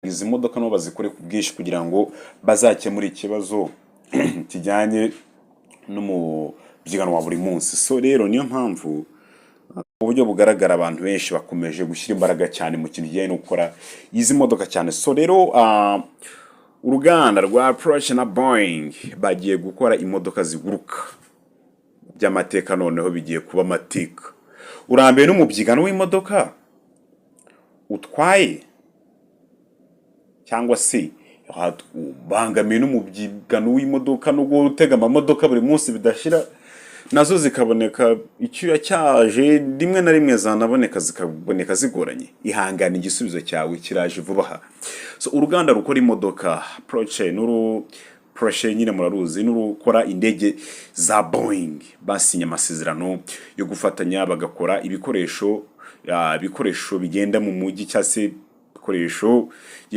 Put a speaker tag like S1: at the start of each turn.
S1: izi modoka no bazikore ku bwinshi kugira ngo bazakemure ikibazo kijyanye no mu byigano wa buri munsi. So rero niyo mpamvu mu buryo bugaragara abantu benshi bakomeje gushyira imbaraga cyane mu kintu kijyanye no gukora izi modoka cyane. So rero uruganda rwa Porsche na Boeing bagiye gukora imodoka ziguruka by'amateka, noneho bigiye kuba amateka. Urambiwe no mu byigano w'imodoka utwaye cyangwa se bangamiye no mu byigano w'imodoka no gutega amamodoka buri munsi bidashira, nazo zikaboneka icyuya cyaje rimwe na rimwe zanaboneka zikaboneka zigoranye. Ihangana, igisubizo cyawe kiraje vuba aha. So uruganda rukora imodoka Porsche nyine muraruzi, n'urukora indege za Boeing basinye amasezerano yo gufatanya bagakora ibikoresho bigenda mu mujyi cyangwa se ibikoresho